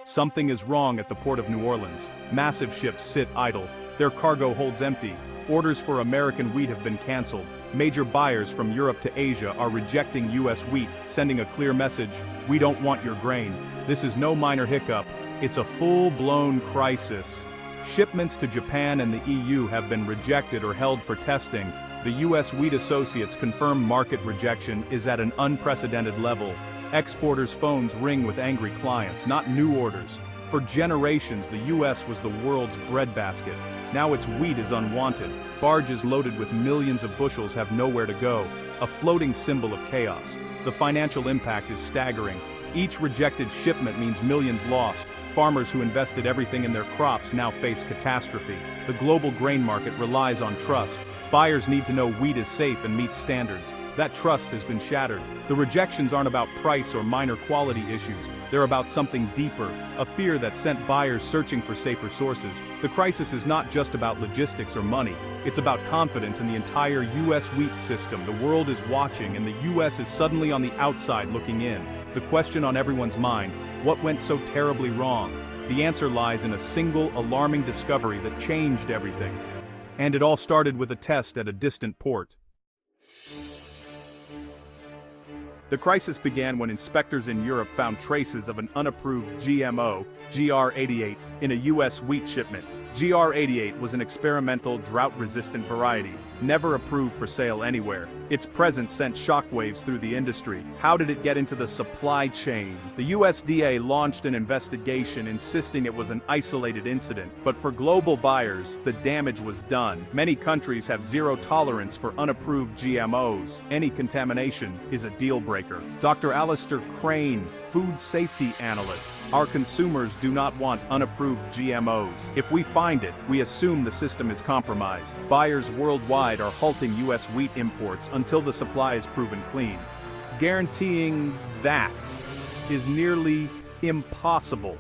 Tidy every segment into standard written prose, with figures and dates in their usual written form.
Something is wrong at the port of New Orleans. Massive ships sit idle. Their cargo holds empty. Orders for American wheat have been canceled. Major buyers from Europe to Asia are rejecting U.S. wheat, sending a clear message: we don't want your grain. This is no minor hiccup. It's a full-blown crisis. Shipments to Japan and the EU have been rejected or held for testing. The U.S. Wheat Associates confirm market rejection is at an unprecedented level. Exporters' phones ring with angry clients, not new orders. For generations, the U.S. was the world's breadbasket. Now its wheat is unwanted. Barges loaded with millions of bushels have nowhere to go, a floating symbol of chaos. The financial impact is staggering. Each rejected shipment means millions lost. Farmers who invested everything in their crops now face catastrophe. The global grain market relies on trust. Buyers need to know wheat is safe and meets standards. That trust has been shattered. The rejections aren't about price or minor quality issues. They're about something deeper, a fear that sent buyers searching for safer sources. The crisis is not just about logistics or money. It's about confidence in the entire U.S. wheat system. The world is watching, and the U.S. is suddenly on the outside looking in. The question on everyone's mind: what went so terribly wrong? The answer lies in a single alarming discovery that changed everything. And it all started with a test at a distant port. The crisis began when inspectors in Europe found traces of an unapproved GMO, GR88, in a U.S. wheat shipment. GR88 was an experimental, drought-resistant variety, never approved for sale anywhere. Its presence sent shockwaves through the industry. How did it get into the supply chain? The USDA launched an investigation, insisting it was an isolated incident. But for global buyers, the damage was done. Many countries have zero tolerance for unapproved GMOs. Any contamination is a deal breaker. Dr. Alistair Crane, food safety analyst: our consumers do not want unapproved GMOs. If we find it, we assume the system is compromised. Buyers worldwide are halting U.S. wheat imports until the supply is proven clean. Guaranteeing that is nearly impossible.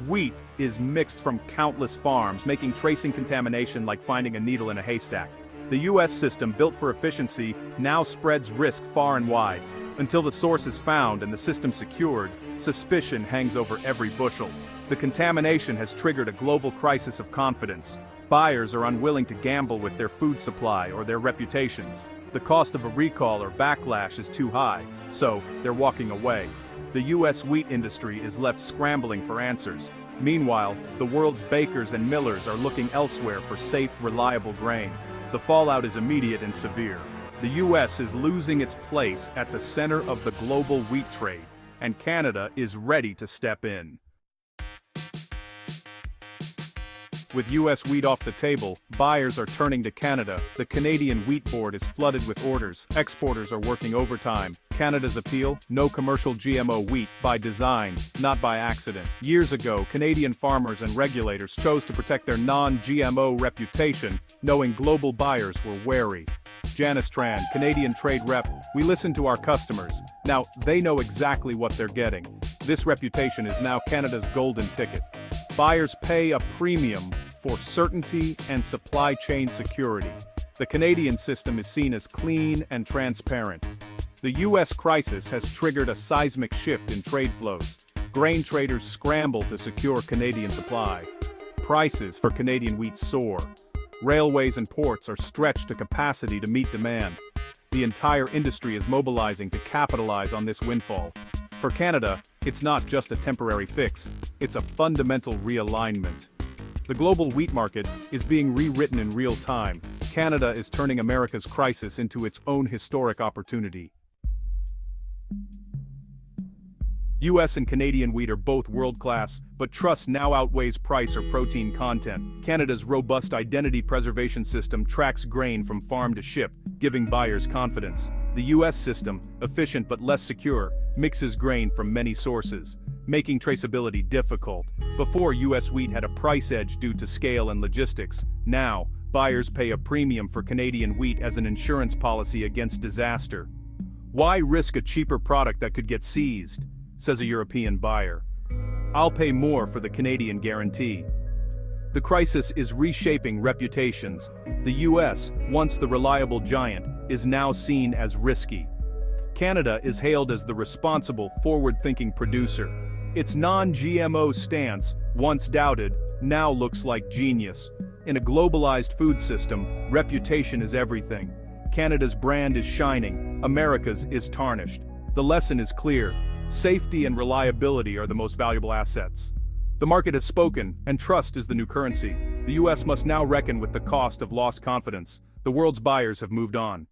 Wheat is mixed from countless farms, making tracing contamination like finding a needle in a haystack. The U.S. system, built for efficiency, now spreads risk far and wide. Until the source is found and the system secured, suspicion hangs over every bushel. The contamination has triggered a global crisis of confidence. Buyers are unwilling to gamble with their food supply or their reputations. The cost of a recall or backlash is too high, so they're walking away. The U.S. wheat industry is left scrambling for answers. Meanwhile, the world's bakers and millers are looking elsewhere for safe, reliable grain. The fallout is immediate and severe. The U.S. is losing its place at the center of the global wheat trade, and Canada is ready to step in. With U.S. wheat off the table, buyers are turning to Canada. The Canadian Wheat Board is flooded with orders. Exporters are working overtime. Canada's appeal: no commercial GMO wheat, by design, not by accident. Years ago, Canadian farmers and regulators chose to protect their non-GMO reputation, knowing global buyers were wary. Janice Tran, Canadian trade rep: we listen to our customers. Now, they know exactly what they're getting. This reputation is now Canada's golden ticket. Buyers pay a premium for certainty and supply chain security. The Canadian system is seen as clean and transparent. The U.S. crisis has triggered a seismic shift in trade flows. Grain traders scramble to secure Canadian supply. Prices for Canadian wheat soar. Railways and ports are stretched to capacity to meet demand. The entire industry is mobilizing to capitalize on this windfall. For Canada, it's not just a temporary fix, it's a fundamental realignment. The global wheat market is being rewritten in real time. Canada is turning America's crisis into its own historic opportunity. U.S. and Canadian wheat are both world-class, but trust now outweighs price or protein content. Canada's robust identity preservation system tracks grain from farm to ship, giving buyers confidence. The U.S. system, efficient but less secure, mixes grain from many sources, making traceability difficult. Before, U.S. wheat had a price edge due to scale and logistics. Now, buyers pay a premium for Canadian wheat as an insurance policy against disaster. Why risk a cheaper product that could get seized, says a European buyer. I'll pay more for the Canadian guarantee. The crisis is reshaping reputations. The U.S., once the reliable giant, is now seen as risky. Canada is hailed as the responsible, forward-thinking producer. Its non-GMO stance, once doubted, now looks like genius. In a globalized food system, reputation is everything. Canada's brand is shining, America's is tarnished. The lesson is clear: safety and reliability are the most valuable assets. The market has spoken, and trust is the new currency. The U.S. must now reckon with the cost of lost confidence. The world's buyers have moved on.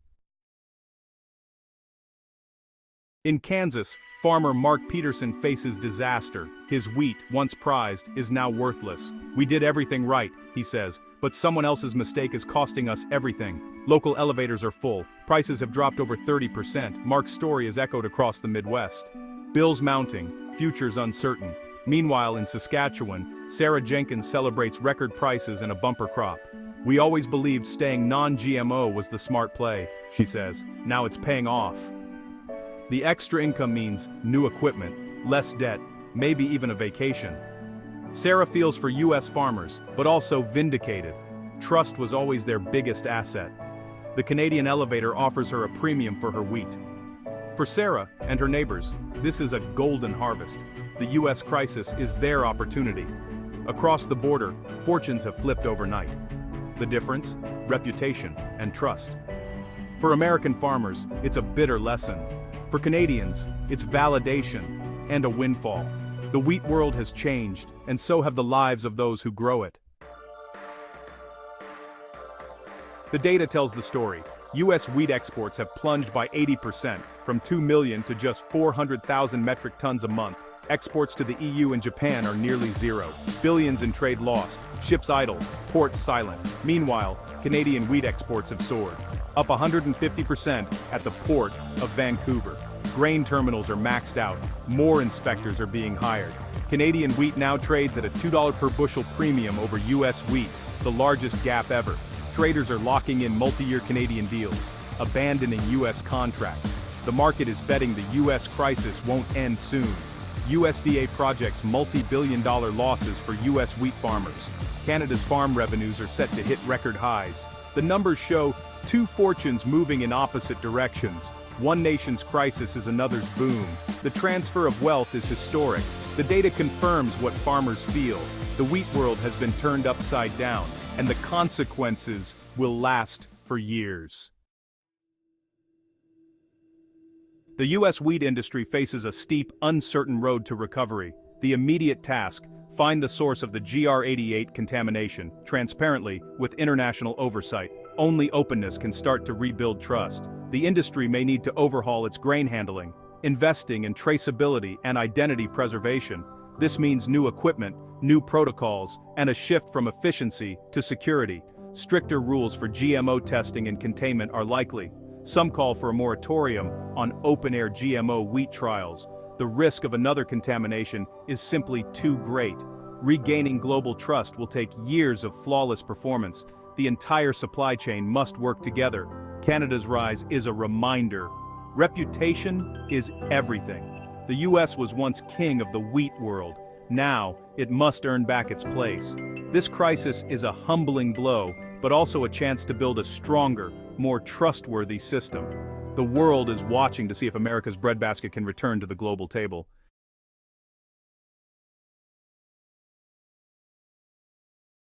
In Kansas, farmer Mark Peterson faces disaster. His wheat, once prized, is now worthless. "We did everything right," he says, "but someone else's mistake is costing us everything." Local elevators are full. Prices have dropped over 30%. Mark's story is echoed across the Midwest. Bills mounting, futures uncertain. Meanwhile, in Saskatchewan, Sarah Jenkins celebrates record prices and a bumper crop. "We always believed staying non-GMO was the smart play," she says. "Now it's paying off." The extra income means new equipment, less debt, maybe even a vacation. Sarah feels for U.S. farmers, but also vindicated. Trust was always their biggest asset. The Canadian elevator offers her a premium for her wheat. For Sarah and her neighbors, this is a golden harvest. The U.S. crisis is their opportunity. Across the border, fortunes have flipped overnight. The difference? Reputation and trust. For American farmers, it's a bitter lesson. For Canadians, it's validation and a windfall. The wheat world has changed, and so have the lives of those who grow it. The data tells the story. U.S. wheat exports have plunged by 80%, from 2 million to just 400,000 metric tons a month. Exports to the EU and Japan are nearly zero. Billions in trade lost, ships idle, ports silent. Meanwhile, Canadian wheat exports have soared, up 150% at the port of Vancouver. Grain terminals are maxed out, more inspectors are being hired. Canadian wheat now trades at a $2 per bushel premium over U.S. wheat, the largest gap ever. Traders are locking in multi-year Canadian deals, abandoning U.S. contracts. The market is betting the U.S. crisis won't end soon. USDA projects multi-billion-dollar losses for U.S. wheat farmers. Canada's farm revenues are set to hit record highs. The numbers show two fortunes moving in opposite directions. One nation's crisis is another's boom. The transfer of wealth is historic. The data confirms what farmers feel. The wheat world has been turned upside down, and the consequences will last for years. The U.S. wheat industry faces a steep, uncertain road to recovery. The immediate task: find the source of the GR88 contamination, transparently, with international oversight. Only openness can start to rebuild trust. The industry may need to overhaul its grain handling, investing in traceability and identity preservation. This means new equipment, new protocols, and a shift from efficiency to security. Stricter rules for GMO testing and containment are likely. Some call for a moratorium on open-air GMO wheat trials. The risk of another contamination is simply too great. Regaining global trust will take years of flawless performance. The entire supply chain must work together. Canada's rise is a reminder. Reputation is everything. The U.S. was once king of the wheat world. Now, it must earn back its place. This crisis is a humbling blow, but also a chance to build a stronger, more trustworthy system. The world is watching to see if America's breadbasket can return to the global table.